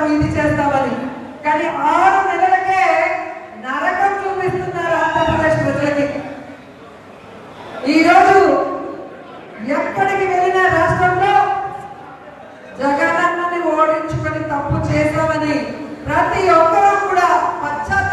చేస్తాం ఇది చేస్తామని, కానీ 6 నెలలకే నరకం చూపిస్తున్నారు ఆంధ్రప్రదేశ్ ప్రజలకి. ఈరోజు ఎక్కడికి వెళ్ళినా రాష్ట్రంలో జగనన్నని ఓడించుకొని తప్పు చేశామని ప్రతి ఒక్కరూ కూడా పశ్చాత్తాపం